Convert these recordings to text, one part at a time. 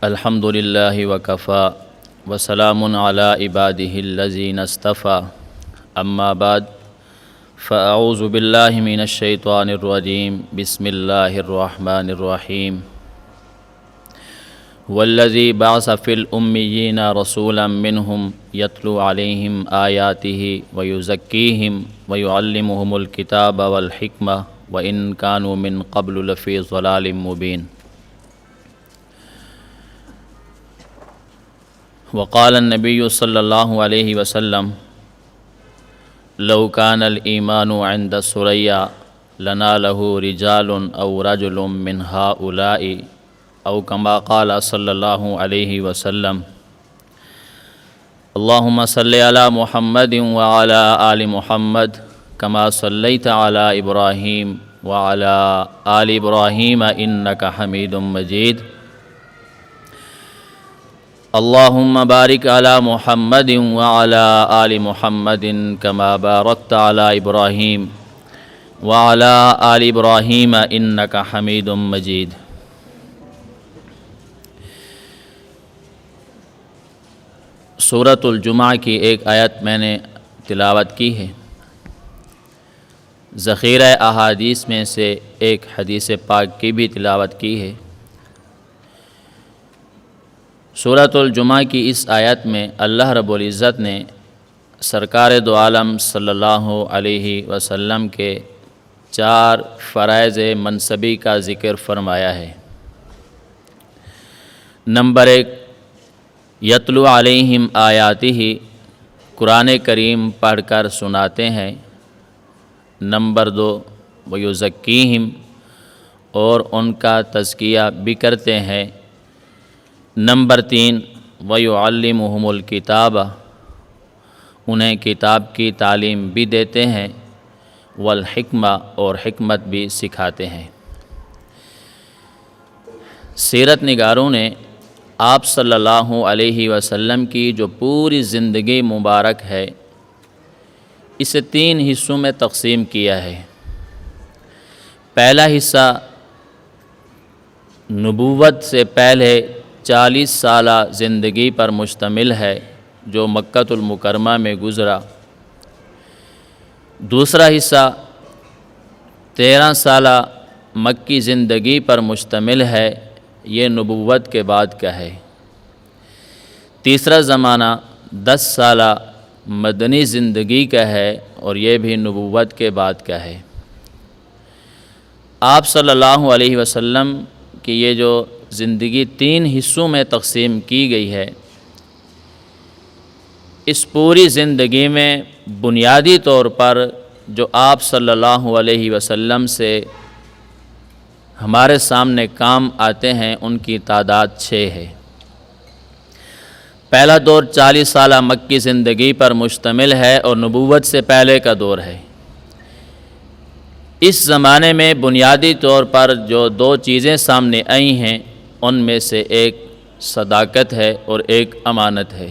الحمد للہ وکفا وسلام علی عبادہ الذین اصطفیٰ اما بعد فاعوذ باللہ من الشیطان الرجیم بسم اللہ الرحمن الرحیم والذی بعث فی الامیین رسولا منہم یتلو علیہم آیاتہ ویزکیہم ویعلمہم الکتاب والحکمہ وإن كانوا من قبل لفی ضلال مبین۔ وقال النبی صلی اللہ علیہ وسلم لو كان الایمان عند ثریا لنالہ رجال او رجل من هؤلاء او كما قال صلی اللہ علیہ وسلم اللہم صلی علی محمد وعلی آل محمد كما صلیت علی ابراہیم وعلی آل ابراہیم انک حمید مجید اللہم بارک علی محمد وعلی آل محمد كما بارکت علی ابراہیم وعلی آل ابراہیم انک حمید مجید۔ سورۃ الجمعہ کی ایک آیت میں نے تلاوت کی ہے۔ ذخیرہ احادیث میں سے ایک حدیث پاک کی بھی تلاوت کی ہے۔ سورۃ الجمعہ کی اس آیت میں اللہ رب العزت نے سرکار دو عالم صلی اللہ علیہ وسلم کے 4 فرائض منصبی کا ذکر فرمایا ہے۔ نمبر 1، یتلو علیہم آیاتہ، قرآن کریم پڑھ کر سناتے ہیں۔ نمبر 2، ویزکیہم، اور ان کا تزکیہ بھی کرتے ہیں۔ نمبر 3، ویعلمہم الکتاب، انہیں کتاب کی تعلیم بھی دیتے ہیں۔ والحکمہ، اور حکمت بھی سکھاتے ہیں۔ سیرت نگاروں نے آپ صلی اللہ علیہ وسلم کی جو پوری زندگی مبارک ہے اسے 3 حصوں میں تقسیم کیا ہے۔ پہلا حصہ نبوت سے پہلے 40 سالہ زندگی پر مشتمل ہے جو مکہ المکرمہ میں گزرا۔ دوسرا حصہ 13 سالہ مکی زندگی پر مشتمل ہے، یہ نبوت کے بعد کا ہے۔ تیسرا زمانہ 10 سالہ مدنی زندگی کا ہے اور یہ بھی نبوت کے بعد کا ہے۔ آپ صلی اللہ علیہ وسلم کی یہ جو زندگی 3 حصوں میں تقسیم کی گئی ہے، اس پوری زندگی میں بنیادی طور پر جو آپ صلی اللہ علیہ وسلم سے ہمارے سامنے کام آتے ہیں ان کی تعداد 6 ہے۔ پہلا دور 40 سالہ مکی زندگی پر مشتمل ہے اور نبوت سے پہلے کا دور ہے۔ اس زمانے میں بنیادی طور پر جو 2 چیزیں سامنے آئی ہیں ان میں سے ایک صداقت ہے اور ایک امانت ہے۔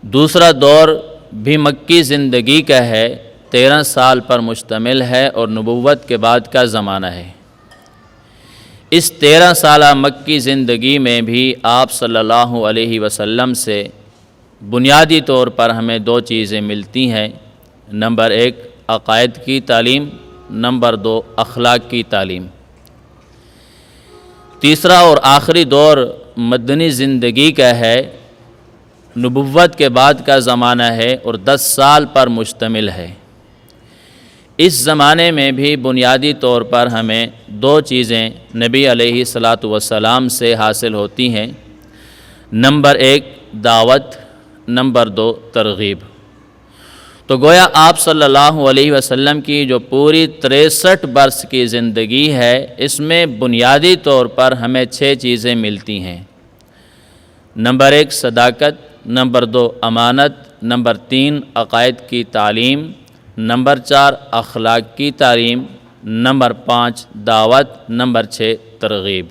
دوسرا دور بھی مکی زندگی کا ہے، 13 سال پر مشتمل ہے اور نبوت کے بعد کا زمانہ ہے۔ اس 13 سالہ مکی زندگی میں بھی آپ صلی اللہ علیہ وسلم سے بنیادی طور پر ہمیں 2 چیزیں ملتی ہیں۔ نمبر 1، عقائد کی تعلیم، نمبر 2، اخلاق کی تعلیم۔ تیسرا اور آخری دور مدنی زندگی کا ہے، نبوت کے بعد کا زمانہ ہے اور 10 سال پر مشتمل ہے۔ اس زمانے میں بھی بنیادی طور پر ہمیں 2 چیزیں نبی علیہ الصلاۃ والسلام سے حاصل ہوتی ہیں۔ نمبر 1، دعوت، نمبر 2، ترغیب۔ تو گویا آپ صلی اللہ علیہ وسلم کی جو پوری 63 برس کی زندگی ہے اس میں بنیادی طور پر ہمیں 6 چیزیں ملتی ہیں۔ نمبر 1، صداقت، نمبر 2، امانت، نمبر 3، عقائد کی تعلیم، نمبر 4، اخلاق کی تعلیم، نمبر 5، دعوت، نمبر 6، ترغیب۔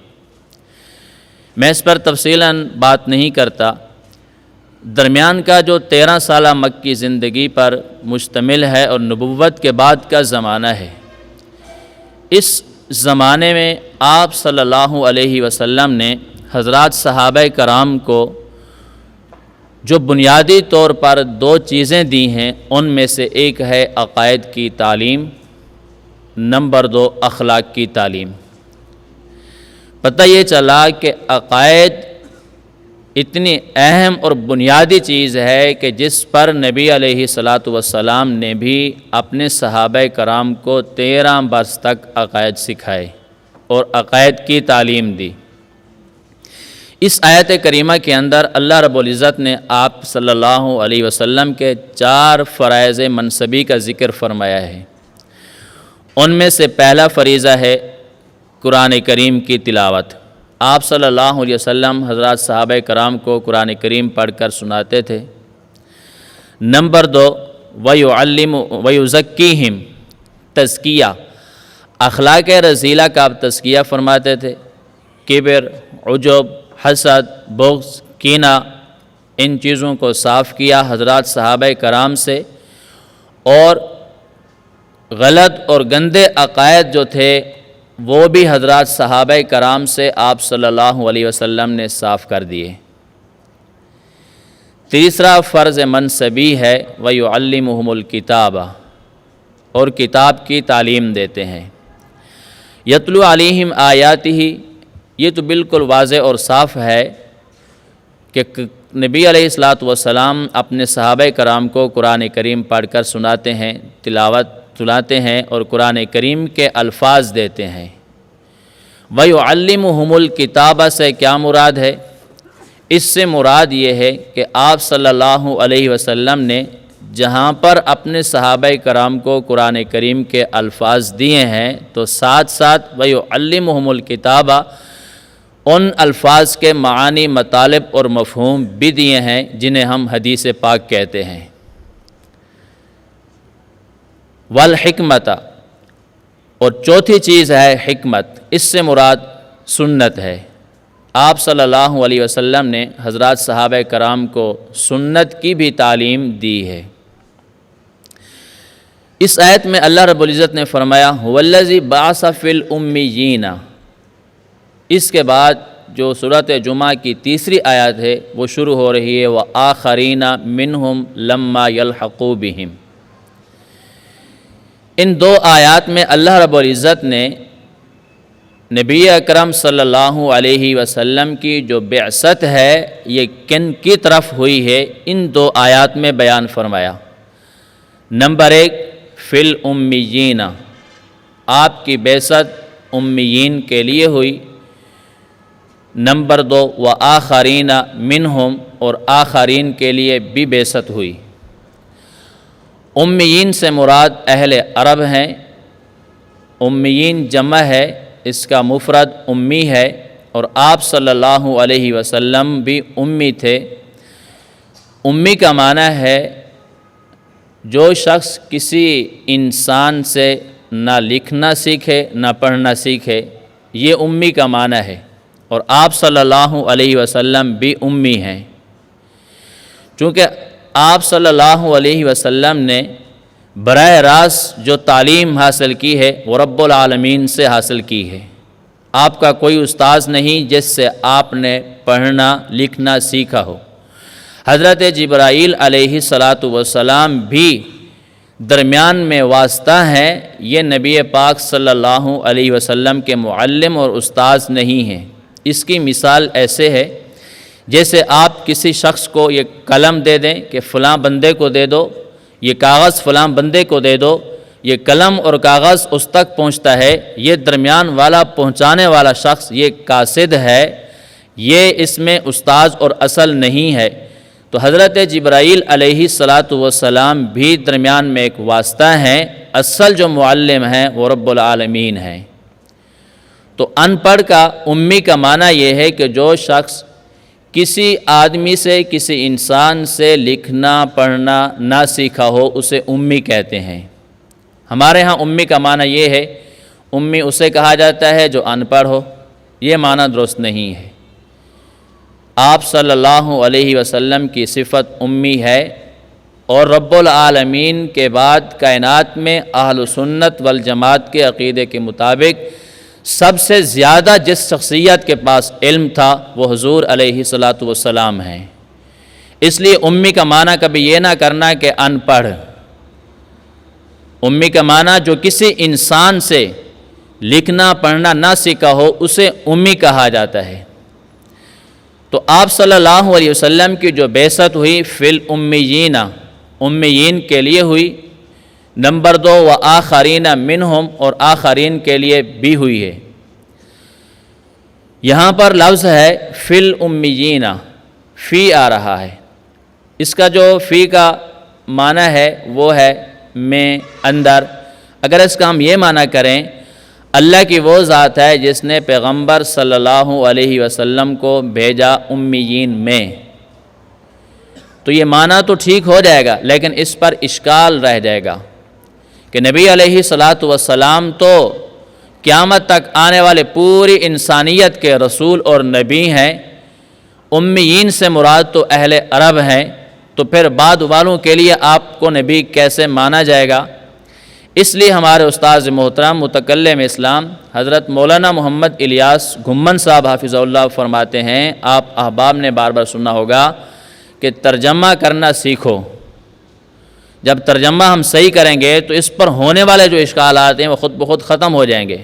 میں اس پر تفصیلاً بات نہیں کرتا۔ درمیان کا جو 13 سالہ مکی زندگی پر مشتمل ہے اور نبوت کے بعد کا زمانہ ہے، اس زمانے میں آپ صلی اللہ علیہ وسلم نے حضرات صحابہ کرام کو جو بنیادی طور پر دو چیزیں دی ہیں، ان میں سے ایک ہے عقائد کی تعلیم، نمبر دو اخلاق کی تعلیم۔ پتہ یہ چلا کہ عقائد اتنی اہم اور بنیادی چیز ہے کہ جس پر نبی علیہ الصلاۃ والسلام نے بھی اپنے صحابہ کرام کو 13 برس تک عقائد سکھائے اور عقائد کی تعلیم دی۔ اس آیت کریمہ کے اندر اللہ رب العزت نے آپ صلی اللہ علیہ وسلم کے 4 فرائض منصبی کا ذکر فرمایا ہے۔ ان میں سے پہلا فریضہ ہے قرآن کریم کی تلاوت۔ آپ صلی اللہ علیہ وسلم حضرات صحابہ کرام کو قرآن کریم پڑھ کر سناتے تھے۔ نمبر 2 وَيُزَكِّيهِمْ، تزکیہ، اخلاق رذیلہ کا آپ تزکیہ فرماتے تھے۔ کبر، عجب، حسد، بغض، کینہ، ان چیزوں کو صاف کیا حضرات صحابہ کرام سے، اور غلط اور گندے عقائد جو تھے وہ بھی حضرات صحابہ کرام سے آپ صلی اللہ علیہ وسلم نے صاف کر دیے۔ تیسرا فرض منصبی ہے وَيُعَلِّمُهُمُ الْكِتَابَ، اور کتاب کی تعلیم دیتے ہیں۔ یتلو علیہم آیاتہ، یہ تو بالکل واضح اور صاف ہے کہ نبی علیہ الصلاۃ والسلام اپنے صحابہ کرام کو قرآن کریم پڑھ کر سناتے ہیں، تلاوت سناتے ہیں اور قرآن کریم کے الفاظ دیتے ہیں۔ وَيُعَلِّمُهُمُ الْكِتَابَ سے کیا مراد ہے؟ اس سے مراد یہ ہے کہ آپ صلی اللہ علیہ وسلم نے جہاں پر اپنے صحابہ کرام کو قرآن کریم کے الفاظ دیے ہیں تو ساتھ ساتھ وَيُعَلِّمُهُمُ الْكِتَابَ ان الفاظ کے معانی، مطالب اور مفہوم بھی دیے ہیں جنہیں ہم حدیث پاک کہتے ہیں۔ والحکمت، اور چوتھی چیز ہے حکمت، اس سے مراد سنت ہے۔ آپ صلی اللہ علیہ وسلم نے حضرات صحابہ کرام کو سنت کی بھی تعلیم دی ہے۔ اس آیت میں اللہ رب العزت نے فرمایا هو الذی بعث فی الامیین، اس کے بعد جو سورۃ جمعہ کی تیسری آیت ہے وہ شروع ہو رہی ہے وآخرین منہم لما یلحقوا بہم۔ ان 2 آیات میں اللہ رب العزت نے نبی اکرم صلی اللہ علیہ وسلم کی جو بعثت ہے یہ کن کی طرف ہوئی ہے، ان 2 آیات میں بیان فرمایا۔ نمبر 1 فی الامیین، آپ کی بعثت امیین کے لیے ہوئی۔ نمبر 2 وآخرین منہم، اور آخرین کے لیے بھی بعثت ہوئی۔ امیین سے مراد اہل عرب ہیں۔ امیین جمع ہے، اس کا مفرد امی ہے، اور آپ صلی اللہ علیہ وسلم بھی امی تھے۔ امی کا معنی ہے جو شخص کسی انسان سے نہ لکھنا سیکھے نہ پڑھنا سیکھے، یہ امی کا معنی ہے، اور آپ صلی اللہ علیہ وسلم بھی امی ہیں۔ چونکہ آپ صلی اللہ علیہ وسلم نے براہ راست جو تعلیم حاصل کی ہے وہ رب العالمین سے حاصل کی ہے۔ آپ کا کوئی استاذ نہیں جس سے آپ نے پڑھنا لکھنا سیکھا ہو۔ حضرت جبرائیل علیہ الصلاۃ والسلام بھی درمیان میں واسطہ ہیں، یہ نبی پاک صلی اللہ علیہ وسلم کے معلم اور استاذ نہیں ہیں۔ اس کی مثال ایسے ہے جیسے آپ کسی شخص کو یہ قلم دے دیں کہ فلاں بندے کو دے دو، یہ کاغذ فلاں بندے کو دے دو، یہ قلم اور کاغذ اس تک پہنچتا ہے، یہ درمیان والا پہنچانے والا شخص یہ قاصد ہے، یہ اس میں استاذ اور اصل نہیں ہے۔ تو حضرت جبرائیل علیہ الصلاۃ والسلام بھی درمیان میں ایک واسطہ ہیں، اصل جو معلم ہیں وہ رب العالمین ہیں۔ تو ان پڑھ کا امی کا معنی یہ ہے کہ جو شخص کسی آدمی سے کسی انسان سے لکھنا پڑھنا نہ سیکھا ہو اسے امی کہتے ہیں۔ ہمارے ہاں امی کا معنی یہ ہے، امی اسے کہا جاتا ہے جو ان پڑھ ہو، یہ معنی درست نہیں ہے۔ آپ صلی اللہ علیہ وسلم کی صفت امی ہے، اور رب العالمین کے بعد کائنات میں اہل سنت والجماعت کے عقیدے کے مطابق سب سے زیادہ جس شخصیت کے پاس علم تھا وہ حضور علیہ الصلاۃ والسلام ہیں۔ اس لیے امی کا معنی کبھی یہ نہ کرنا کہ ان پڑھ، امی کا معنی جو کسی انسان سے لکھنا پڑھنا نہ سیکھا ہو اسے امی کہا جاتا ہے۔ تو آپ صلی اللہ علیہ وسلم کی جو بعثت ہوئی فی الامیین، امیین کے لیے ہوئی۔ نمبر 2 وآخرین منہم، اور آخرین کے لیے بھی ہوئی ہے۔ یہاں پر لفظ ہے فی الامیین، فی آ رہا ہے، اس کا جو فی کا معنی ہے وہ ہے میں، اندر۔ اگر اس کا ہم یہ معنی کریں اللہ کی وہ ذات ہے جس نے پیغمبر صلی اللہ علیہ وسلم کو بھیجا امیین میں، تو یہ معنی تو ٹھیک ہو جائے گا، لیکن اس پر اشکال رہ جائے گا کہ نبی علیہ الصلاۃ والسلام تو قیامت تک آنے والے پوری انسانیت کے رسول اور نبی ہیں، امیین سے مراد تو اہل عرب ہیں، تو پھر بعد والوں کے لیے آپ کو نبی کیسے مانا جائے گا؟ اس لیے ہمارے استاذ محترم متکلم اسلام حضرت مولانا محمد الیاس گھمن صاحب حافظہ اللہ فرماتے ہیں، آپ احباب نے بار بار سنا ہوگا کہ ترجمہ کرنا سیکھو۔ جب ترجمہ ہم صحیح کریں گے تو اس پر ہونے والے جو اشکالات ہیں وہ خود بخود ختم ہو جائیں گے۔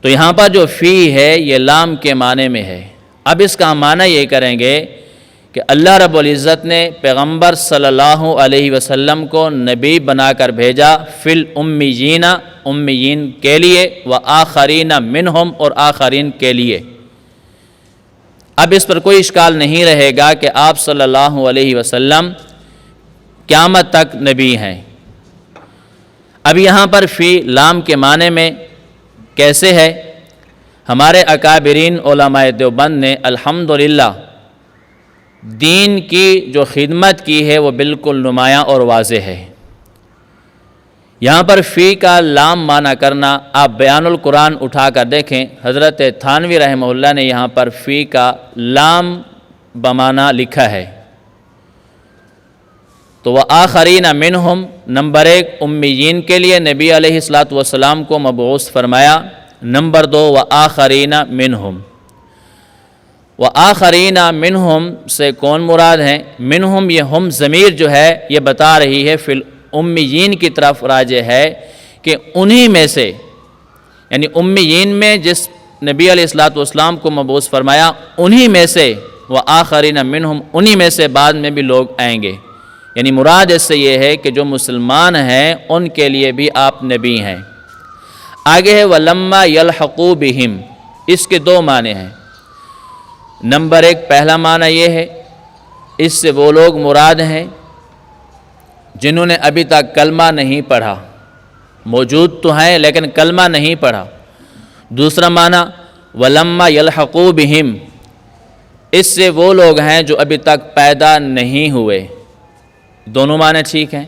تو یہاں پر جو فی ہے یہ لام کے معنی میں ہے۔ اب اس کا ہم معنی یہ کریں گے کہ اللہ رب العزت نے پیغمبر صلی اللہ علیہ وسلم کو نبی بنا کر بھیجا فی الامیین، امیین کے لیے، وآخرین منہم، اور آخرین کے لیے۔ اب اس پر کوئی اشکال نہیں رہے گا کہ آپ صلی اللہ علیہ وسلم قیامت تک نبی ہیں۔ اب یہاں پر فی لام کے معنی میں کیسے ہے؟ ہمارے اکابرین علماء دیوبند نے الحمدللہ دین کی جو خدمت کی ہے وہ بالکل نمایاں اور واضح ہے۔ یہاں پر فی کا لام معنی کرنا آپ بیان القرآن اٹھا کر دیکھیں، حضرت تھانوی رحمہ اللہ نے یہاں پر فی کا لام بمعنی لکھا ہے۔ تو وآخرین منہم، نمبر 1 امیین کے لیے نبی علیہ الصلاۃ والسلام کو مبعوث فرمایا۔ نمبر 2 وآخرین منہم، وآخرین منہم سے کون مراد ہیں؟ منہم یہ ہم ضمیر جو ہے یہ بتا رہی ہے فی الامیین کی طرف راجع ہے کہ انہی میں سے، یعنی امیین میں جس نبی علیہ الصلاۃ والسلام کو مبعوث فرمایا انہی میں سے، وآخرین منہم انہی میں سے بعد میں بھی لوگ آئیں گے۔ یعنی مراد اس سے یہ ہے کہ جو مسلمان ہیں ان کے لیے بھی آپ نبی ہیں۔ آگے ہے وَلَمَّا يَلْحَقُوا بِهِمْ، اس کے 2 معنی ہیں۔ نمبر 1 پہلا معنی یہ ہے اس سے وہ لوگ مراد ہیں جنہوں نے ابھی تک کلمہ نہیں پڑھا، موجود تو ہیں لیکن کلمہ نہیں پڑھا۔ دوسرا معنی وَلَمَّا يَلْحَقُوا بِهِمْ، اس سے وہ لوگ ہیں جو ابھی تک پیدا نہیں ہوئے۔ دونوں معنی ٹھیک ہیں۔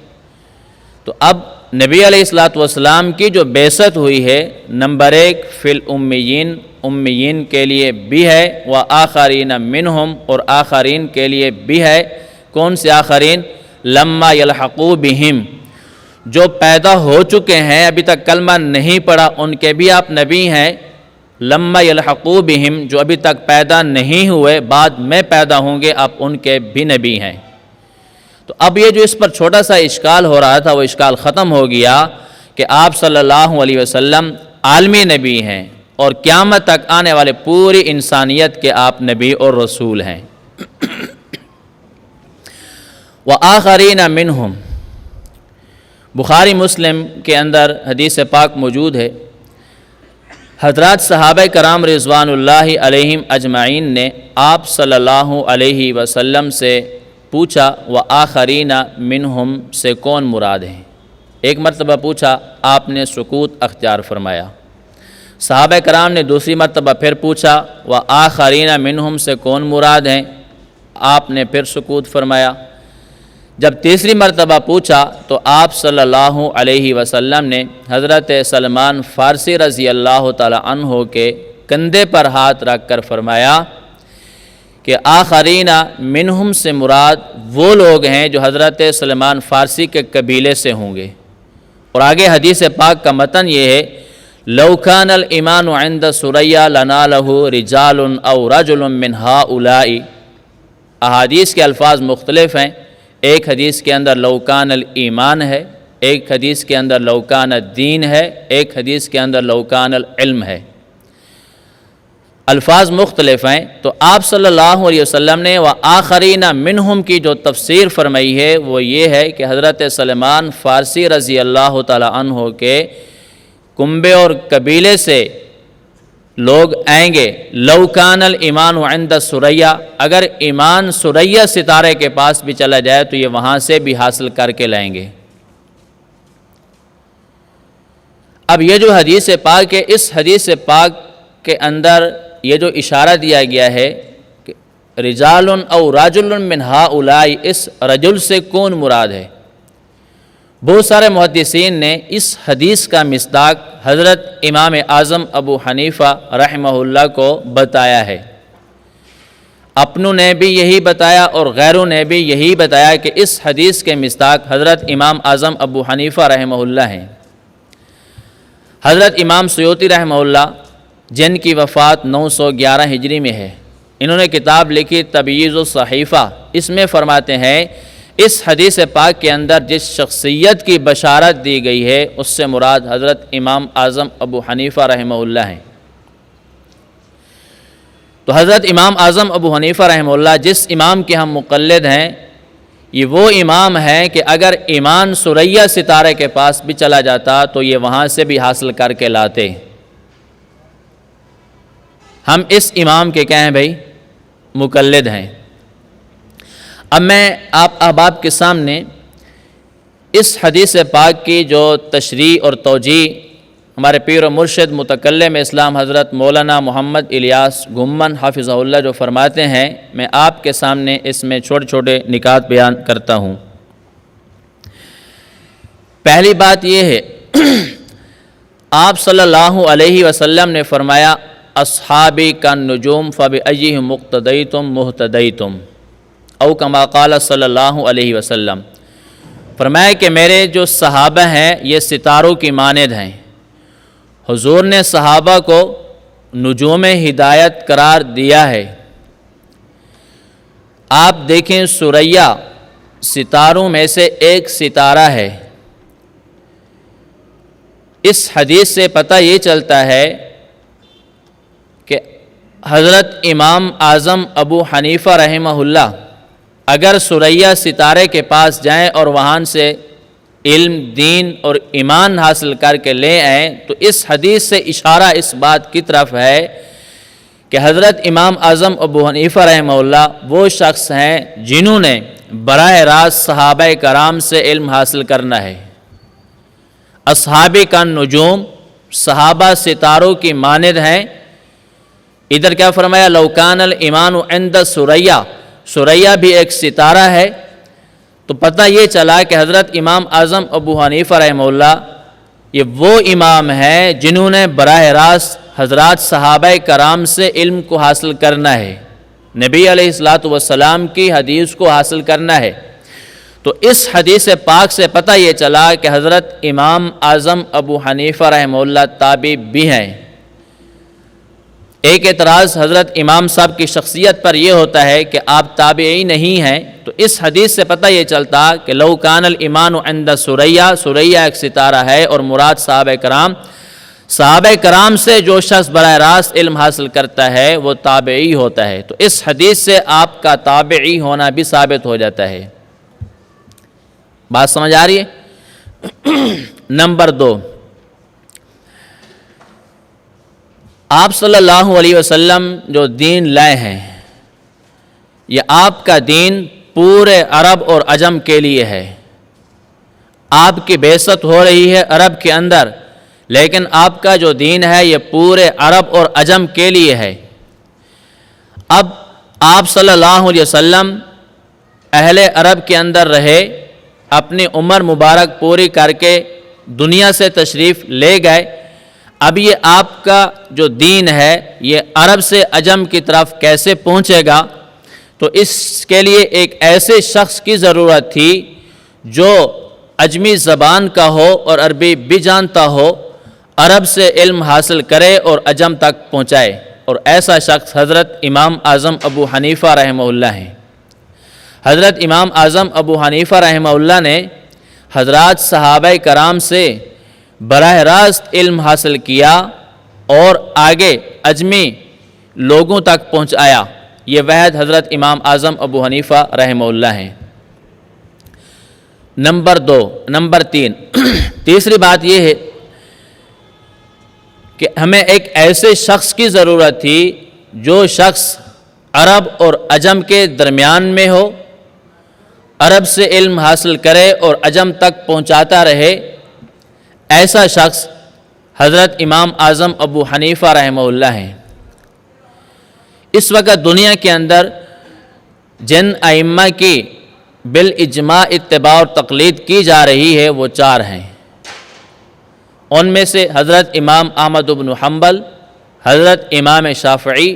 تو اب نبی علیہ الصلاۃ والسلام کی جو بعثت ہوئی ہے، نمبر 1 فی الامیین، امیین کے لیے بھی ہے، وآخرین منہم، اور آخرین کے لیے بھی ہے۔ کون سے آخرین؟ لما یلحقوا بہم، جو پیدا ہو چکے ہیں ابھی تک کلمہ نہیں پڑھا ان کے بھی آپ نبی ہیں۔ لما یلحقوا بہم، جو ابھی تک پیدا نہیں ہوئے بعد میں پیدا ہوں گے آپ ان کے بھی نبی ہیں۔ تو اب یہ جو اس پر چھوٹا سا اشکال ہو رہا تھا وہ اشکال ختم ہو گیا کہ آپ صلی اللہ علیہ وسلم عالمی نبی ہیں اور قیامت تک آنے والے پوری انسانیت کے آپ نبی اور رسول ہیں۔ وآخرین منہم، بخاری مسلم کے اندر حدیث پاک موجود ہے، حضرات صحابہ کرام رضوان اللہ علیہم اجمعین نے آپ صلی اللہ علیہ وسلم سے پوچھا وآخرین منہم سے کون مراد ہیں؟ ایک مرتبہ پوچھا، آپ نے سکوت اختیار فرمایا۔ صحابہ کرام نے دوسری مرتبہ پھر پوچھا وآخرین منہم سے کون مراد ہیں؟ آپ نے پھر سکوت فرمایا۔ جب تیسری مرتبہ پوچھا تو آپ صلی اللہ علیہ وسلم نے حضرت سلمان فارسی رضی اللہ تعالی عنہ کے کندھے پر ہاتھ رکھ کر فرمایا کہ آخرین منہم سے مراد وہ لوگ ہیں جو حضرت سلمان فارسی کے قبیلے سے ہوں گے۔ اور آگے حدیث پاک کا متن یہ ہے، لو کان الایمان عند ثریا لنالہ رجال او رجل من ہؤلاء۔ احادیث کے الفاظ مختلف ہیں، ایک حدیث کے اندر لو کان الایمان ہے، ایک حدیث کے اندر لو کان الدین ہے، ایک حدیث کے اندر لو کان العلم ہے، الفاظ مختلف ہیں۔ تو آپ صلی اللہ علیہ وسلم نے وآخرین منہم کی جو تفسیر فرمائی ہے وہ یہ ہے کہ حضرت سلمان فارسی رضی اللہ تعالی عنہ کے کنبے اور قبیلے سے لوگ آئیں گے۔ لو کان الایمان عند ثریا، اگر ایمان ثریا ستارے کے پاس بھی چلا جائے تو یہ وہاں سے بھی حاصل کر کے لائیں گے۔ اب یہ جو حدیث پاک ہے، اس حدیث پاک کے اندر یہ جو اشارہ دیا گیا ہے کہ رجال او رجل من ہؤلاء، اس رجل سے کون مراد ہے؟ بہت سارے محدثین نے اس حدیث کا مصداق حضرت امام اعظم ابو حنیفہ رحمہ اللہ کو بتایا ہے۔ اپنوں نے بھی یہی بتایا اور غیروں نے بھی یہی بتایا کہ اس حدیث کے مصداق حضرت امام اعظم ابو حنیفہ رحمہ اللہ ہیں۔ حضرت امام سیوطی رحمہ اللہ جن کی وفات 911 ہجری میں ہے، انہوں نے کتاب لکھی تبییض الصحیفہ، اس میں فرماتے ہیں اس حدیث پاک کے اندر جس شخصیت کی بشارت دی گئی ہے اس سے مراد حضرت امام اعظم ابو حنیفہ رحمہ اللہ ہیں۔ تو حضرت امام اعظم ابو حنیفہ رحمہ اللہ جس امام کے ہم مقلد ہیں، یہ وہ امام ہیں کہ اگر ایمان ثریا ستارے کے پاس بھی چلا جاتا تو یہ وہاں سے بھی حاصل کر کے لاتے۔ ہم اس امام کے کیا ہیں بھائی؟ مقلد ہیں۔ اب میں آپ احباب کے سامنے اس حدیث پاک کی جو تشریح اور توجیہ ہمارے پیر و مرشد متکلم اسلام حضرت مولانا محمد الیاس گھمن حافظہ اللہ جو فرماتے ہیں، میں آپ کے سامنے اس میں چھوٹے چھوٹے نکات بیان کرتا ہوں۔ پہلی بات یہ ہے، آپ صلی اللہ علیہ وسلم نے فرمایا اصحابی کالنجوم فبأیہم مقتدیتم مہتدیتم، او کما قال صلی اللہ علیہ وسلم، فرمایا کہ میرے جو صحابہ ہیں یہ ستاروں کی مانند ہیں۔ حضور نے صحابہ کو نجوم ہدایت قرار دیا ہے۔ آپ دیکھیں ثریا ستاروں میں سے ایک ستارہ ہے۔ اس حدیث سے پتہ یہ چلتا ہے کہ حضرت امام اعظم ابو حنیفہ رحمہ اللہ اگر ثریا ستارے کے پاس جائیں اور وہاں سے علم، دین اور ایمان حاصل کر کے لے آئیں تو اس حدیث سے اشارہ اس بات کی طرف ہے کہ حضرت امام اعظم ابو حنیفہ رحمہ اللہ وہ شخص ہیں جنہوں نے براہ راست صحابہ کرام سے علم حاصل کرنا ہے۔ اصحابی کالنجوم، صحابہ ستاروں کی مانند ہیں۔ ادھر کیا فرمایا؟ لو کان الایمان عند ثریا، ثریا بھی ایک ستارہ ہے۔ تو پتہ یہ چلا کہ حضرت امام اعظم ابو حنیفہ رحمہ اللہ یہ وہ امام ہیں جنہوں نے براہ راست حضرات صحابہ کرام سے علم کو حاصل کرنا ہے، نبی علیہ السلام کی حدیث کو حاصل کرنا ہے۔ تو اس حدیث پاک سے پتہ یہ چلا کہ حضرت امام اعظم ابو حنیفہ رحمہ اللہ تابعی بھی ہیں۔ ایک اعتراض حضرت امام صاحب کی شخصیت پر یہ ہوتا ہے کہ آپ تابعی نہیں ہیں، تو اس حدیث سے پتہ یہ چلتا کہ لو کان الایمان عند ثریا، ثریا ایک ستارہ ہے اور مراد صحابہ کرام سے جو شخص براہ راست علم حاصل کرتا ہے وہ تابعی ہوتا ہے۔ تو اس حدیث سے آپ کا تابعی ہونا بھی ثابت ہو جاتا ہے۔ بات سمجھ آ رہی ہے؟ نمبر 2، آپ صلی اللہ علیہ وسلم جو دین لائے ہیں یہ آپ کا دین پورے عرب اور عجم کے لیے ہے۔ آپ کی بعثت ہو رہی ہے عرب کے اندر، لیکن آپ کا جو دین ہے یہ پورے عرب اور عجم کے لیے ہے۔ اب آپ صلی اللہ علیہ وسلم اہل عرب کے اندر رہے، اپنی عمر مبارک پوری کر کے دنیا سے تشریف لے گئے۔ اب یہ آپ کا جو دین ہے یہ عرب سے عجم کی طرف کیسے پہنچے گا؟ تو اس کے لیے ایک ایسے شخص کی ضرورت تھی جو عجمی زبان کا ہو اور عربی بھی جانتا ہو۔ عرب سے علم حاصل کرے اور عجم تک پہنچائے، اور ایسا شخص حضرت امام اعظم ابو حنیفہ رحمہ اللہ ہیں۔ حضرت امام اعظم ابو حنیفہ رحمہ اللہ نے حضرات صحابہ کرام سے براہ راست علم حاصل کیا اور آگے عجمی لوگوں تک پہنچایا۔ یہ وحد حضرت امام اعظم ابو حنیفہ رحمہ اللہ ہیں۔ نمبر 3 تیسری بات یہ ہے کہ ہمیں ایک ایسے شخص کی ضرورت تھی جو شخص عرب اور عجم کے درمیان میں ہو، عرب سے علم حاصل کرے اور عجم تک پہنچاتا رہے۔ ایسا شخص حضرت امام اعظم ابو حنیفہ رحمہ اللہ ہیں۔ اس وقت دنیا کے اندر جن ائمہ کی بالاجماع اتباع اور تقلید کی جا رہی ہے وہ 4 ہیں۔ ان میں سے حضرت امام احمد بن حنبل، حضرت امام شافعی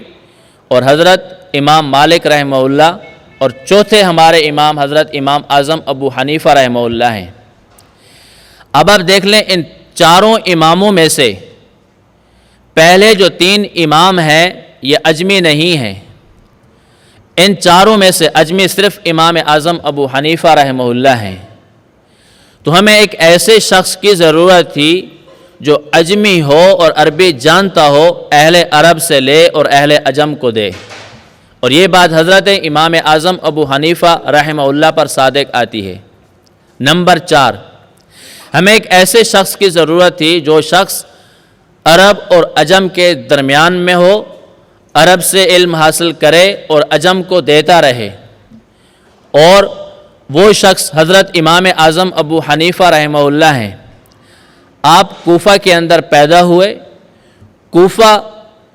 اور حضرت امام مالک رحمہ اللہ، اور چوتھے ہمارے امام حضرت امام اعظم ابو حنیفہ رحمہ اللہ ہیں۔ اب آپ دیکھ لیں ان 4 اماموں میں سے پہلے جو 3 امام ہیں یہ عجمی نہیں ہیں۔ ان 4 میں سے عجمی صرف امام اعظم ابو حنیفہ رحمہ اللہ ہیں۔ تو ہمیں ایک ایسے شخص کی ضرورت تھی جو عجمی ہو اور عربی جانتا ہو، اہل عرب سے لے اور اہل عجم کو دے، اور یہ بات حضرت امام اعظم ابو حنیفہ رحمہ اللہ پر صادق آتی ہے۔ نمبر 4 ہمیں ایک ایسے شخص کی ضرورت تھی جو شخص عرب اور عجم کے درمیان میں ہو، عرب سے علم حاصل کرے اور عجم کو دیتا رہے، اور وہ شخص حضرت امام اعظم ابو حنیفہ رحمہ اللہ ہیں۔ آپ کوفہ کے اندر پیدا ہوئے۔ کوفہ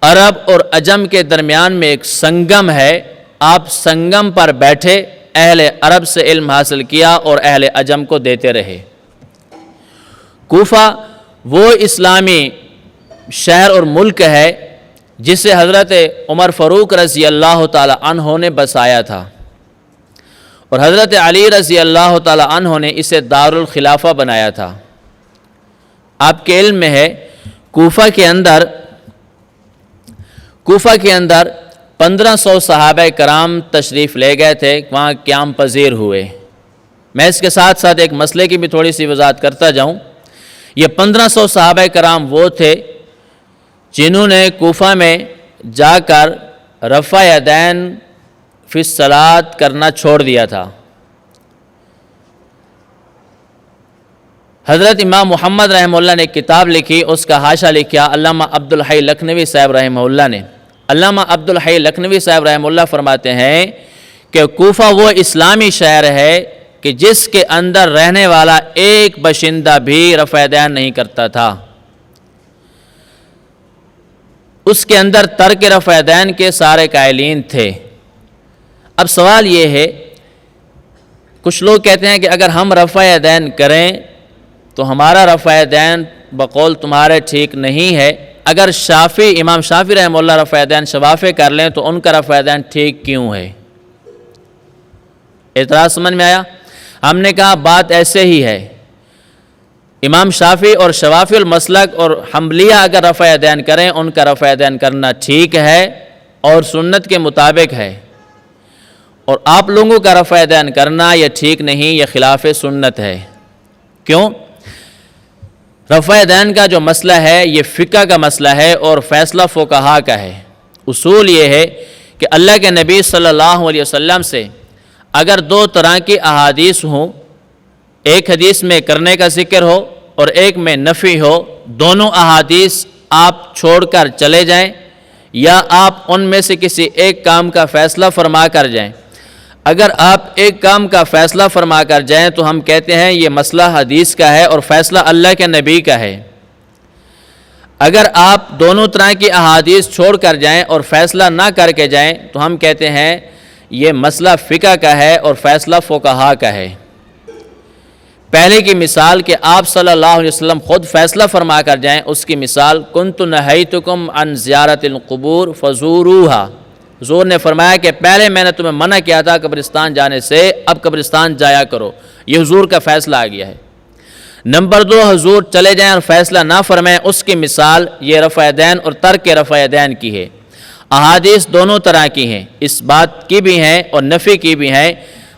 عرب اور عجم کے درمیان میں ایک سنگم ہے، آپ سنگم پر بیٹھے اہل عرب سے علم حاصل کیا اور اہل عجم کو دیتے رہے۔ کوفہ وہ اسلامی شہر اور ملک ہے جسے حضرت عمر فاروق رضی اللہ تعالی عنہ نے بسایا تھا، اور حضرت علی رضی اللہ تعالی عنہ نے اسے دارالخلافہ بنایا تھا۔ آپ کے علم میں ہے کوفہ کے اندر 1500 صحابہ کرام تشریف لے گئے تھے، وہاں قیام پذیر ہوئے۔ میں اس کے ساتھ ساتھ ایک مسئلے کی بھی تھوڑی سی وضاحت کرتا جاؤں۔ یہ 1500 صحابہ کرام وہ تھے جنہوں نے کوفہ میں جا کر رفع یدین فی الصلاۃ کرنا چھوڑ دیا تھا۔ حضرت امام محمد رحمہ اللہ نے ایک کتاب لکھی، اس کا حاشیہ لکھا علامہ عبدالحی لکھنوی صاحب رحمہ اللہ نے۔ علامہ عبدالحی لکھنوی صاحب رحمہ اللہ فرماتے ہیں کہ کوفہ وہ اسلامی شہر ہے کہ جس کے اندر رہنے والا ایک باشندہ بھی رفع یدین نہیں کرتا تھا۔ اس کے اندر ترک رفع یدین کے سارے قائلین تھے۔ اب سوال یہ ہے، کچھ لوگ کہتے ہیں کہ اگر ہم رفع یدین کریں تو ہمارا رفع یدین بقول تمہارے ٹھیک نہیں ہے، اگر امام شافعی رحمہ اللہ رفع یدین شفافے کر لیں تو ان کا رفع یدین ٹھیک کیوں ہے؟ اعتراض سمجھ میں آیا؟ ہم نے کہا بات ایسے ہی ہے، امام شافعی اور شوافی المسلک اور حنبلیہ اگر رفع یدین کریں ان کا رفع یدین کرنا ٹھیک ہے اور سنت کے مطابق ہے، اور آپ لوگوں کا رفع یدین کرنا یہ ٹھیک نہیں، یہ خلاف سنت ہے۔ کیوں؟ رفع یدین کا جو مسئلہ ہے یہ فقہ کا مسئلہ ہے اور فیصلہ فقہا کا ہے۔ اصول یہ ہے کہ اللہ کے نبی صلی اللہ علیہ وسلم سے اگر 2 طرح کی احادیث ہوں، ایک حدیث میں کرنے کا ذکر ہو اور ایک میں نفی ہو، دونوں احادیث آپ چھوڑ کر چلے جائیں یا آپ ان میں سے کسی ایک کام کا فیصلہ فرما کر جائیں۔ اگر آپ ایک کام کا فیصلہ فرما کر جائیں تو ہم کہتے ہیں یہ مسئلہ حدیث کا ہے اور فیصلہ اللہ کے نبی کا ہے۔ اگر آپ دونوں طرح کی احادیث چھوڑ کر جائیں اور فیصلہ نہ کر کے جائیں تو ہم کہتے ہیں یہ مسئلہ فقہ کا ہے اور فیصلہ فقہا کا ہے۔ پہلے کی مثال کہ آپ صلی اللہ علیہ وسلم خود فیصلہ فرما کر جائیں، اس کی مثال کنت نہیتکم عن زیارت القبور فزوروہا، حضور نے فرمایا کہ پہلے میں نے تمہیں منع کیا تھا قبرستان جانے سے، اب قبرستان جایا کرو، یہ حضور کا فیصلہ آ گیا ہے۔ نمبر 2 حضور چلے جائیں اور فیصلہ نہ فرمائیں، اس کی مثال یہ رفع دین اور ترک رفع دین کی ہے۔ احادیث دونوں طرح کی ہیں، اس بات کی بھی ہیں اور نفی کی بھی ہیں۔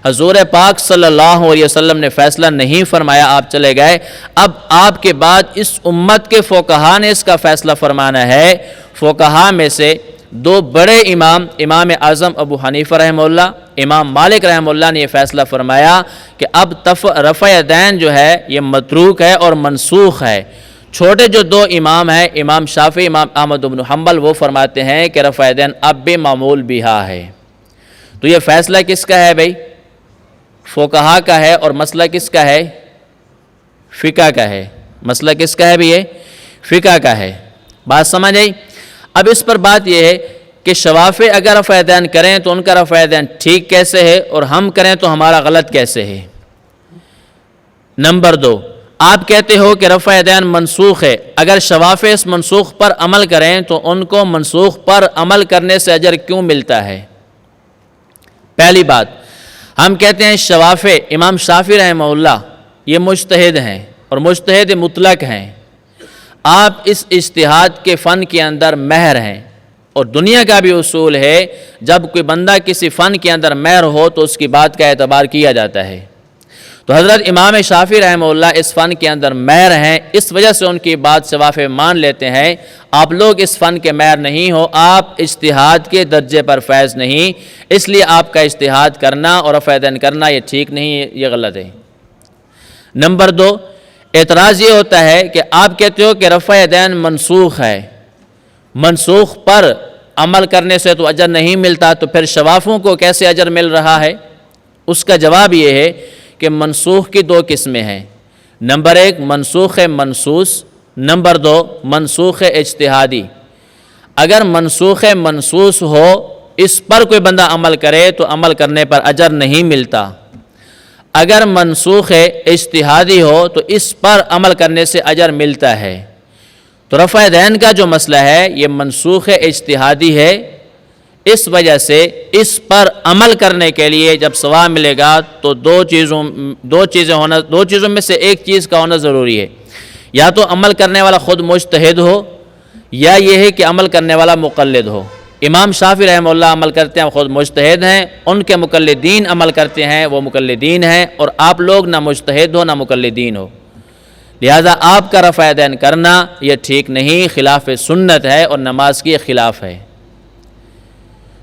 حضور پاک صلی اللہ علیہ وسلم نے فیصلہ نہیں فرمایا، آپ چلے گئے، اب آپ کے بعد اس امت کے فقہا نے اس کا فیصلہ فرمانا ہے۔ فقہا میں سے 2 بڑے امام اعظم ابو حنیفہ رحمہ اللہ، امام مالک رحمہ اللہ نے یہ فیصلہ فرمایا کہ اب رفع دین جو ہے یہ متروک ہے اور منسوخ ہے۔ چھوٹے جو 2 امام ہیں، امام شافعی، امام احمد بن حنبل، وہ فرماتے ہیں کہ رفع دین اب بھی معمول بہا ہے۔ تو یہ فیصلہ کس کا ہے بھائی؟ فقہا کا ہے، اور مسئلہ کس کا ہے؟ فقہ کا ہے۔ مسئلہ کس کا ہے بھی؟ یہ فقہ کا ہے۔ بات سمجھ آئی؟ اب اس پر بات یہ ہے کہ شوافع اگر رفع دین کریں تو ان کا رفع دین ٹھیک کیسے ہے اور ہم کریں تو ہمارا غلط کیسے ہے؟ نمبر 2، آپ کہتے ہو کہ رفع دین منسوخ ہے، اگر شوافع اس منسوخ پر عمل کریں تو ان کو منسوخ پر عمل کرنے سے اجر کیوں ملتا ہے؟ پہلی بات، ہم کہتے ہیں شوافع، امام شافعی رحمہ اللہ یہ مجتہد ہیں اور مجتہد مطلق ہیں۔ آپ اس اجتہاد کے فن کے اندر ماہر ہیں، اور دنیا کا بھی اصول ہے جب کوئی بندہ کسی فن کے اندر ماہر ہو تو اس کی بات کا اعتبار کیا جاتا ہے۔ تو حضرت امام شافعی رحمہ اللہ اس فن کے اندر ماہر ہیں، اس وجہ سے ان کی بات شوافع مان لیتے ہیں۔ آپ لوگ اس فن کے ماہر نہیں ہو، آپ اجتہاد کے درجے پر فیض نہیں، اس لیے آپ کا اجتہاد کرنا اور رفع دین کرنا یہ ٹھیک نہیں، یہ غلط ہے۔ نمبر 2، اعتراض یہ ہوتا ہے کہ آپ کہتے ہو کہ رفع دین منسوخ ہے، منسوخ پر عمل کرنے سے تو اجر نہیں ملتا، تو پھر شوافوں کو کیسے اجر مل رہا ہے؟ اس کا جواب یہ ہے کہ منسوخ کی 2 قسمیں ہیں۔ نمبر 1 منسوخ منسوس، نمبر 2 منسوخ اجتہادی۔ اگر منسوخ منسوس ہو، اس پر کوئی بندہ عمل کرے تو عمل کرنے پر اجر نہیں ملتا۔ اگر منسوخ اجتہادی ہو تو اس پر عمل کرنے سے اجر ملتا ہے۔ تو رفع دین کا جو مسئلہ ہے یہ منسوخ اجتہادی ہے، اس وجہ سے اس پر عمل کرنے کے لیے جب ثواب ملے گا تو دو چیزوں میں سے ایک چیز کا ہونا ضروری ہے، یا تو عمل کرنے والا خود مجتہد ہو، یا یہ ہے کہ عمل کرنے والا مقلد ہو۔ امام شافعی رحمہ اللہ عمل کرتے ہیں، خود مجتہد ہیں، ان کے مقلدین عمل کرتے ہیں، وہ مقلدین ہیں، اور آپ لوگ نہ مجتہد ہو نہ مقلدین ہو، لہذا آپ کا رفع دین کرنا یہ ٹھیک نہیں، خلاف سنت ہے اور نماز کے خلاف ہے۔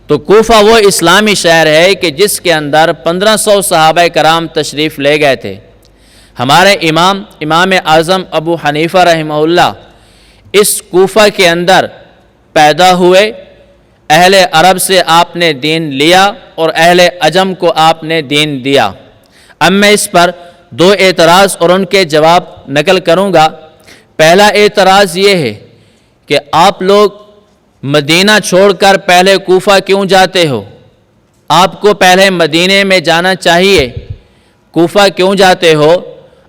تو کوفہ وہ اسلامی شہر ہے کہ جس کے اندر 1500 صحابہ کرام تشریف لے گئے تھے۔ ہمارے امام اعظم ابو حنیفہ رحمہ اللہ اس کوفہ کے اندر پیدا ہوئے، اہل عرب سے آپ نے دین لیا اور اہل عجم کو آپ نے دین دیا۔ اب میں اس پر 2 اعتراض اور ان کے جواب نقل کروں گا۔ پہلا اعتراض یہ ہے کہ آپ لوگ مدینہ چھوڑ کر پہلے کوفہ کیوں جاتے ہو؟ آپ کو پہلے مدینے میں جانا چاہیے، کوفہ کیوں جاتے ہو؟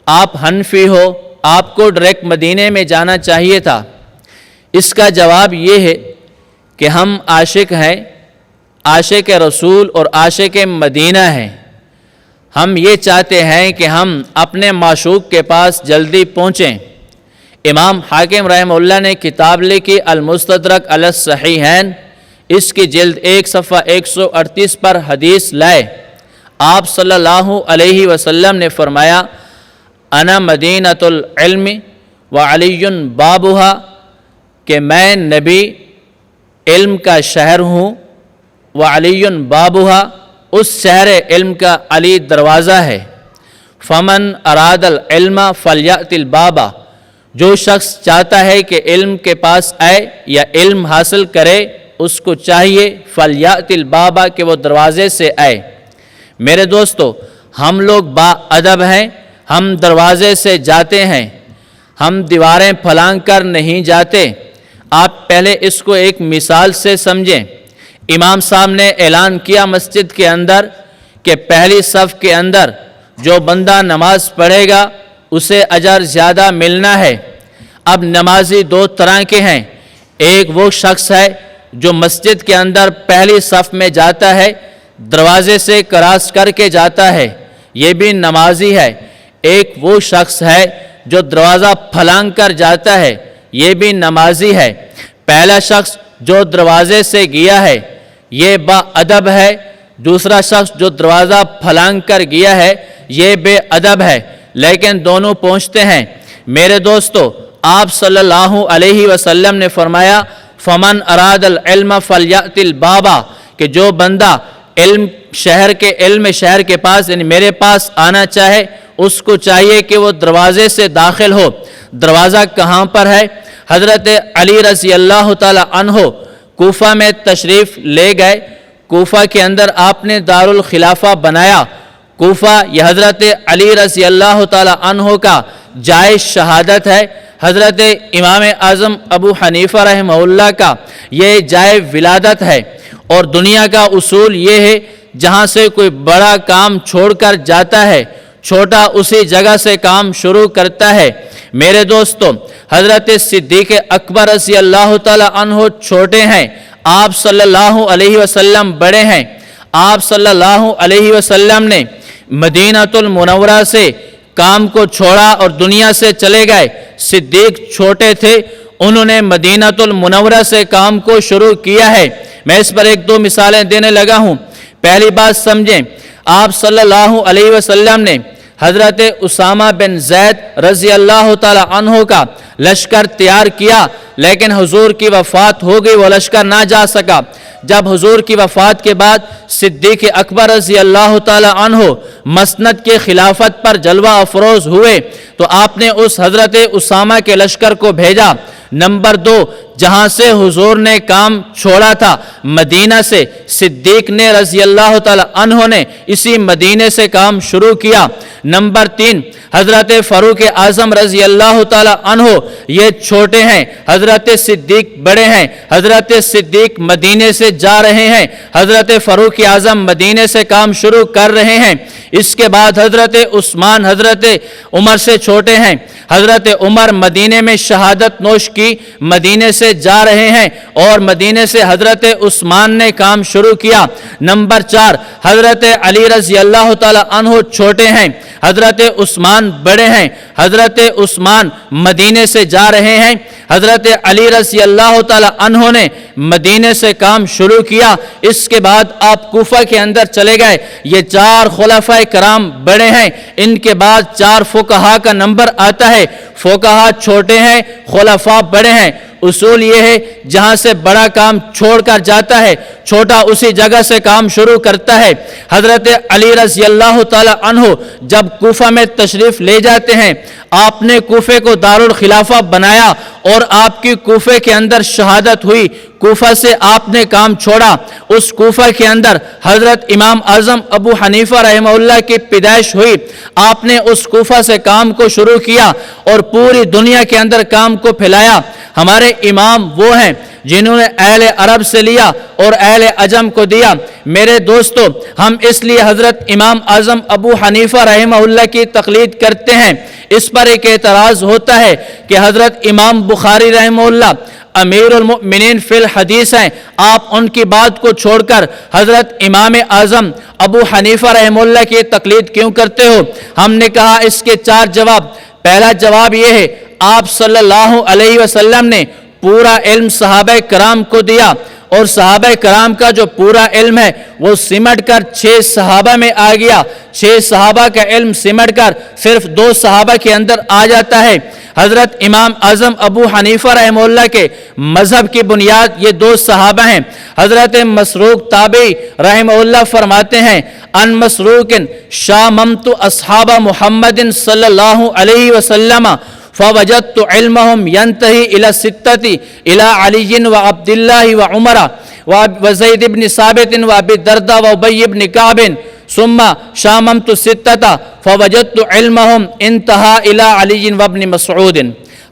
آپ حنفی ہو، آپ کو ڈائریکٹ مدینے میں جانا چاہیے تھا۔ اس کا جواب یہ ہے کہ ہم عاشق ہیں، عاشق رسول اور عاشق مدینہ ہیں۔ ہم یہ چاہتے ہیں کہ ہم اپنے معشوق کے پاس جلدی پہنچیں۔ امام حاکم رحمہ اللہ نے کتاب لکھی المستدرک علی الصحیحین، اس کی جلد 1 صفحہ 138 پر حدیث لائے۔ آپ صلی اللہ علیہ وسلم نے فرمایا انا مدینۃ العلم وعلی بابھا، کہ میں نبی علم کا شہر ہوں، وعلی بابھا، اس شہر علم کا علی دروازہ ہے۔ فمن اراد العلم فلیأت الباب، جو شخص چاہتا ہے کہ علم کے پاس آئے یا علم حاصل کرے، اس کو چاہیے فلیأت الباب کہ وہ دروازے سے آئے۔ میرے دوستو، ہم لوگ با ادب ہیں، ہم دروازے سے جاتے ہیں، ہم دیواریں پھلانگ کر نہیں جاتے۔ آپ پہلے اس کو ایک مثال سے سمجھیں۔ امام صاحب نے اعلان کیا مسجد کے اندر کہ پہلی صف کے اندر جو بندہ نماز پڑھے گا اسے اجر زیادہ ملنا ہے۔ اب نمازی 2 طرح کے ہیں، ایک وہ شخص ہے جو مسجد کے اندر پہلی صف میں جاتا ہے، دروازے سے کراس کر کے جاتا ہے، یہ بھی نمازی ہے۔ ایک وہ شخص ہے جو دروازہ پھلانگ کر جاتا ہے یہ بھی نمازی ہے۔ پہلا شخص جو دروازے سے گیا ہے یہ با ادب ہے، دوسرا شخص جو دروازہ پھلانگ کر گیا ہے یہ بے ادب ہے، لیکن دونوں پہنچتے ہیں۔ میرے دوستو، آپ صلی اللہ علیہ وسلم نے فرمایا فمن اراد العلم فلیأت البابا، کہ جو بندہ علم شہر کے پاس یعنی میرے پاس آنا چاہے اس کو چاہیے کہ وہ دروازے سے داخل ہو۔ دروازہ کہاں پر ہے؟ حضرت علی رضی اللہ تعالی عنہ کوفہ میں تشریف لے گئے، کوفہ کے اندر آپ نے دارالخلافہ بنایا۔ کوفہ یہ حضرت علی رضی اللہ تعالی عنہ کا جائے شہادت ہے، حضرت امام اعظم ابو حنیفہ رحمہ اللہ کا یہ جائے ولادت ہے۔ اور دنیا کا اصول یہ ہے جہاں سے کوئی بڑا کام چھوڑ کر جاتا ہے چھوٹا اسی جگہ سے کام شروع کرتا ہے۔ میرے دوستو، حضرت صدیق اکبر رضی اللہ تعالی عنہ چھوٹے ہیں، آپ صلی اللہ علیہ وسلم بڑے ہیں۔ آپ صلی اللہ علیہ وسلم نے مدینہ المنورہ سے کام کو چھوڑا اور دنیا سے چلے گئے۔ صدیق چھوٹے تھے، انہوں نے مدینہ المنورہ سے کام کو شروع کیا ہے۔ میں اس پر ایک دو مثالیں دینے لگا ہوں۔ پہلی بات سمجھیں، آپ صلی اللہ علیہ وسلم نے حضرت اسامہ بن زید رضی اللہ تعالی عنہ کا لشکر تیار کیا، لیکن حضور کی وفات ہو گئی، وہ لشکر نہ جا سکا۔ جب حضور کی وفات کے بعد صدیق اکبر رضی اللہ تعالی عنہ مسند کے خلافت پر جلوہ افروز ہوئے تو آپ نے اس حضرت اسامہ کے لشکر کو بھیجا۔ نمبر دو، جہاں سے حضور نے کام چھوڑا تھا مدینہ سے، صدیق نے رضی اللہ تعالی عنہ نے اسی مدینے سے کام شروع کیا۔ نمبر تین، حضرت فاروق اعظم رضی اللہ تعالی عنہ یہ چھوٹے ہیں، حضرت صدیق بڑے ہیں۔ حضرت صدیق مدینے سے جا رہے ہیں، حضرت فاروق اعظم مدینے سے کام شروع کر رہے ہیں۔ اس کے بعد حضرت عثمان حضرت عمر سے چھوٹے ہیں، حضرت عمر مدینے میں شہادت نوش کی، مدینے سے جا رہے ہیں اور مدینے سے حضرت عثمان نے کام شروع کیا۔ نمبر چار، حضرت علی رضی اللہ تعالی عنہ چھوٹے ہیں، حضرت عثمان بڑے ہیں۔ حضرت عثمان مدینے سے جا رہے ہیں، حضرت علی رضی اللہ تعالی عنہ نے مدینے سے کام شروع کیا۔ اس کے بعد آپ کوفہ کے اندر چلے گئے۔ یہ چار خلفائے کرام بڑے ہیں، ان کے بعد چار فقہا کا نمبر آتا ہے۔ فقہا چھوٹے ہیں، خلفاء بڑے ہیں۔ اصول یہ ہے جہاں سے بڑا کام چھوڑ کر جاتا ہے چھوٹا اسی جگہ سے کام شروع کرتا ہے۔ حضرت علی رضی اللہ تعالی عنہ جب کوفہ میں تشریف لے جاتے ہیں، آپ نے کوفے کو دارالخلافہ بنایا اور آپ کی کوفے کے اندر شہادت ہوئی۔ کوفہ سے آپ نے کام چھوڑا، اس کوفہ کے اندر حضرت امام اعظم ابو حنیفہ رحمہ اللہ کی پیدائش ہوئی۔ آپ نے اس کوفہ سے کام کو شروع کیا اور پوری دنیا کے اندر کام کو پھیلایا۔ ہمارے امام وہ ہیں جنہوں نے اہل عرب سے لیا اور اہل عجم کو دیا۔ میرے دوستو، ہم اس لیے حضرت امام اعظم ابو حنیفہ رحمہ اللہ کی تقلید کرتے ہیں۔ اس پر ایک اعتراض ہوتا ہے کہ حضرت امام بخاری رحمہ اللہ امیر المؤمنین فی الحدیث ہیں، آپ ان کی بات کو چھوڑ کر حضرت امام اعظم ابو حنیفہ رحمہ اللہ کی تقلید کیوں کرتے ہو؟ ہم نے کہا اس کے چار جواب۔ پہلا جواب یہ ہے، آپ صلی اللہ علیہ وسلم نے پورا علم صحابہ کرام کو دیا اور صحابہ کرام کا جو پورا علم ہے وہ سمٹ کر 6 صحابہ میں آ گیا۔ 6 صحابہ کا علم سمٹ کر صرف 2 صحابہ کے اندر آ جاتا ہے۔ حضرت امام اعظم ابو حنیفہ رحمہ اللہ کے مذہب کی بنیاد یہ 2 صحابہ ہیں۔ حضرت مسروق تابعی رحمہ اللہ فرماتے ہیں، ان مسروق شاممت اصحاب محمد صلی اللہ علیہ وسلم فوجدت علمهم ينتهي الى 6 الى علي وعبد الله وعمر وزيد بن ثابت وابي الدرداء وابي بن كعب ثم شاممت 6 فوجدت علمهم انتهى الى علي وابن مسعود۔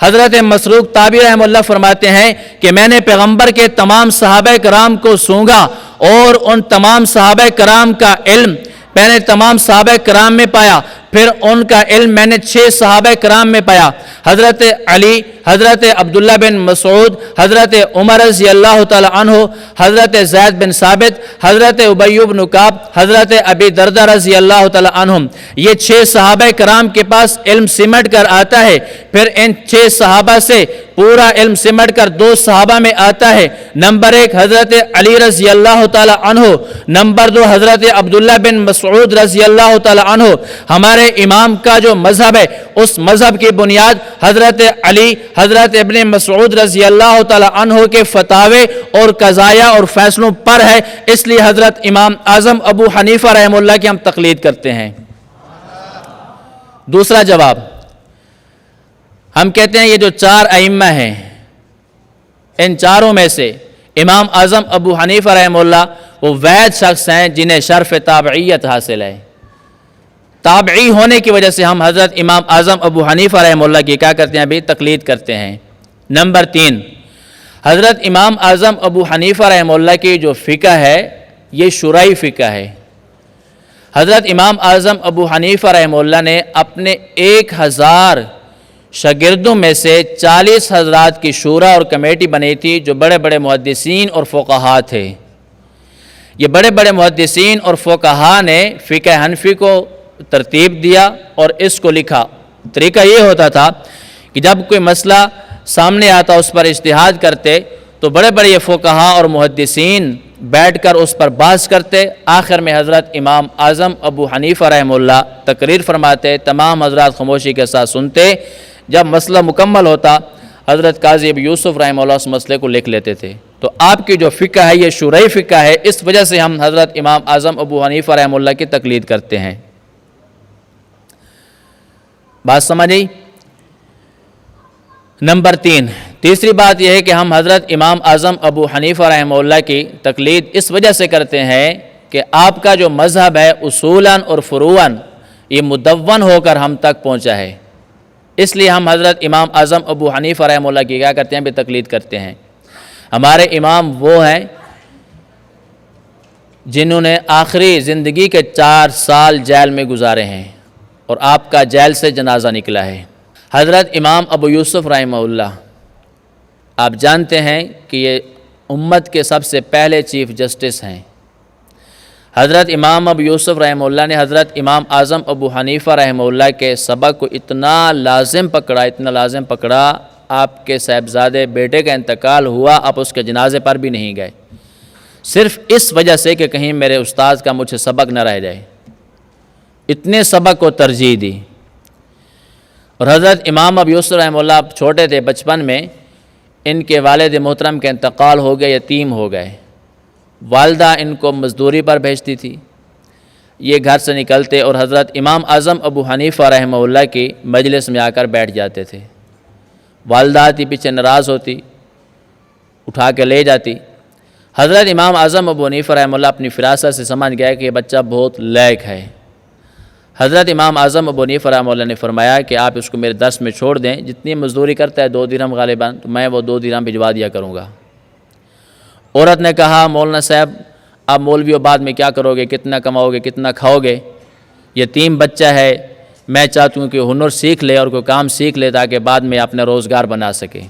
حضرت مسروق تابعی رحمہ اللہ فرماتے ہیں کہ میں نے پیغمبر کے تمام صحابہ کرام کو سونگا اور ان تمام صحابہ کرام کا علم میں نے تمام صحابہ کرام میں پایا۔ پھر ان کا علم میں نے 6 صحابہ کرام میں پایا، حضرت علی، حضرت عبداللہ بن مسعود، حضرت عمر رضی اللہ تعالی عنہ، حضرت زید بن ثابت، حضرت ابی بن کعب، حضرت ابی دردہ رضی اللہ تعالی عنہم۔ یہ 6 صحابہ کرام کے پاس علم سمٹ کر آتا ہے، پھر ان 6 صحابہ سے پورا علم سمٹ کر 2 صحابہ میں آتا ہے۔ نمبر 1 حضرت علی رضی اللہ تعالی عنہ، نمبر 2 حضرت عبداللہ بن مسعود رضی اللہ تعالی عنہ۔ ہمارے امام کا جو مذہب ہے اس مذہب کی بنیاد حضرت علی، حضرت ابن مسعود رضی اللہ تعالی عنہ کے فتاوے اور قضایا اور فیصلوں پر ہے، اس لیے حضرت امام اعظم ابو حنیفہ رحمہ اللہ کی ہم تقلید کرتے ہیں۔ دوسرا جواب، ہم کہتے ہیں یہ جو 4 ائمہ ہیں، ان چاروں میں سے امام اعظم ابو حنیفہ رحمہ اللہ وہ واحد شخص ہیں جنہیں شرف تابعیت حاصل ہے۔ تابعی ہونے کی وجہ سے ہم حضرت امام اعظم ابو حنیفہ رحمہ اللہ کی کیا کرتے ہیں؟ ابھی تقلید کرتے ہیں۔ نمبر 3 حضرت امام اعظم ابو حنیفہ رحمہ اللہ کی جو فقہ ہے یہ شرعی فقہ ہے۔ حضرت امام اعظم ابو حنیفہ رحمہ اللہ نے اپنے 1000 شاگردوں میں سے 40 حضرات کی شورا اور کمیٹی بنی تھی جو بڑے بڑے محدثین اور فقہا تھے۔ یہ بڑے بڑے محدثین اور فقہا نے فقہ حنفی کو ترتیب دیا اور اس کو لکھا۔ طریقہ یہ ہوتا تھا کہ جب کوئی مسئلہ سامنے آتا اس پر اجتہاد کرتے تو بڑے بڑے یہ فقہا اور محدثین بیٹھ کر اس پر بحث کرتے، آخر میں حضرت امام اعظم ابو حنیفہ رحمہ اللہ تقریر فرماتے، تمام حضرات خاموشی کے ساتھ سنتے۔ جب مسئلہ مکمل ہوتا حضرت قاضی ابو یوسف رحمہ اللہ اس مسئلے کو لکھ لیتے تھے۔ تو آپ کی جو فقہ ہے یہ شرعی فقہ ہے، اس وجہ سے ہم حضرت امام اعظم ابو حنیفہ رحمہ اللہ کی تقلید کرتے ہیں۔ بات سمجھی؟ نمبر 3 تیسری بات یہ ہے کہ ہم حضرت امام اعظم ابو حنیفہ رحمہ اللہ کی تقلید اس وجہ سے کرتے ہیں کہ آپ کا جو مذہب ہے اصولاً اور فروعاً یہ مدون ہو کر ہم تک پہنچا ہے، اس لیے ہم حضرت امام اعظم ابو حنیفہ رحمہ اللہ کی کیا کرتے ہیں؟ بھی تقلید کرتے ہیں۔ ہمارے امام وہ ہیں جنہوں نے آخری زندگی کے 4 سال جیل میں گزارے ہیں اور آپ کا جیل سے جنازہ نکلا ہے۔ حضرت امام ابو یوسف رحمہ اللہ، آپ جانتے ہیں کہ یہ امت کے سب سے پہلے چیف جسٹس ہیں۔ حضرت امام ابو یوسف رحمہ اللہ نے حضرت امام اعظم ابو حنیفہ رحمہ اللہ کے سبق کو اتنا لازم پکڑا، آپ کے صاحبزادے بیٹے کا انتقال ہوا، آپ اس کے جنازے پر بھی نہیں گئے، صرف اس وجہ سے کہ کہیں میرے استاد کا مجھ سے سبق نہ رہ جائے، اتنے سبق کو ترجیح دی۔ اور حضرت امام ابو یوسف رحمہ اللہ آپ چھوٹے تھے، بچپن میں ان کے والد محترم کا انتقال ہو گیا، یتیم ہو گئے۔ والدہ ان کو مزدوری پر بھیجتی تھی، یہ گھر سے نکلتے اور حضرت امام اعظم ابو حنیفہ رحمہ اللہ کی مجلس میں آ کر بیٹھ جاتے تھے۔ والدہ آتی، پیچھے ناراض ہوتی، اٹھا کے لے جاتی۔ حضرت امام اعظم ابو حنیفہ رحمہ اللہ اپنی فراست سے سمجھ گیا کہ یہ بچہ بہت لائق ہے۔ حضرت امام اعظم ابو حنیفہ رحمہ اللہ نے فرمایا کہ آپ اس کو میرے درس میں چھوڑ دیں، جتنی مزدوری کرتا ہے 2 درہم غالباً، تو میں وہ 2 درہم بھجوا دیا کروں گا۔ عورت نے کہا مولانا صاحب آپ مولوی ہو، بعد میں کیا کرو گے، کتنا کماؤ گے، کتنا کھاؤ گے، یتیم بچہ ہے، میں چاہتی ہوں کہ ہنر سیکھ لے اور کوئی کام سیکھ لے تاکہ بعد میں اپنا روزگار بنا سکے۔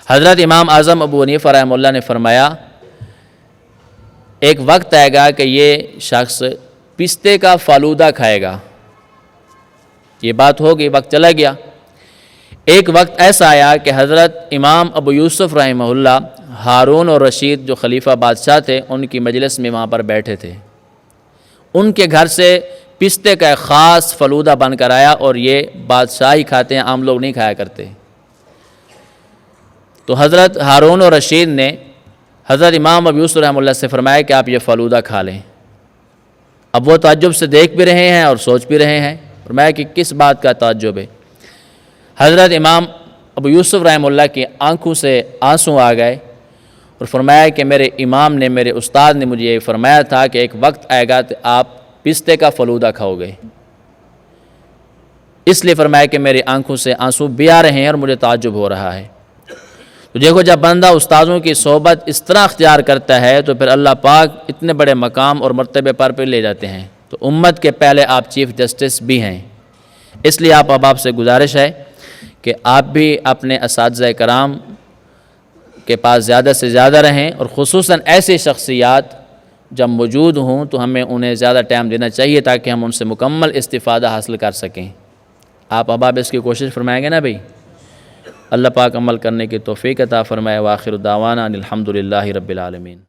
حضرت امام اعظم ابو حنیفہ رحمہ اللہ نے فرمایا ایک وقت آئے گا کہ یہ شخص پستے کا فالودہ کھائے گا۔ یہ بات ہوگی، وقت چلا گیا۔ ایک وقت ایسا آیا کہ حضرت امام ابو یوسف رحمہ اللہ ہارون اور رشید جو خلیفہ بادشاہ تھے ان کی مجلس میں وہاں پر بیٹھے تھے، ان کے گھر سے پستے کا ایک خاص فلودہ بن کر آیا اور یہ بادشاہ ہی کھاتے ہیں، عام لوگ نہیں کھایا کرتے۔ تو حضرت ہارون اور رشید نے حضرت امام ابو یوسف رحمہ اللہ سے فرمایا کہ آپ یہ فلودہ کھا لیں۔ اب وہ تعجب سے دیکھ بھی رہے ہیں اور سوچ بھی رہے ہیں، فرمایا کہ کس بات کا تعجب ہے؟ حضرت امام ابو یوسف رحمہ اللہ کی آنکھوں سے آنسو آ گئے اور فرمایا کہ میرے امام نے، میرے استاد نے مجھے یہ فرمایا تھا کہ ایک وقت آئے گا تو آپ پستے کا فلودہ کھاؤ گے، اس لیے فرمایا کہ میری آنکھوں سے آنسو بھی آ رہے ہیں اور مجھے تعجب ہو رہا ہے۔ تو دیکھو جب بندہ استاذوں کی صحبت اس طرح اختیار کرتا ہے تو پھر اللہ پاک اتنے بڑے مقام اور مرتبے پر لے جاتے ہیں۔ تو امت کے پہلے آپ چیف جسٹس بھی ہیں، اس لیے آپ سے گزارش ہے کہ آپ بھی اپنے اساتذہ کرام کے پاس زیادہ سے زیادہ رہیں، اور خصوصاً ایسی شخصیات جب موجود ہوں تو ہمیں انہیں زیادہ ٹائم دینا چاہیے تاکہ ہم ان سے مکمل استفادہ حاصل کر سکیں۔ آپ اس کی کوشش فرمائیں گے نا بھئی؟ اللہ پاک عمل کرنے کی توفیق عطا فرمائے۔ وآخر دعوانا ان الحمدللہ رب العالمین۔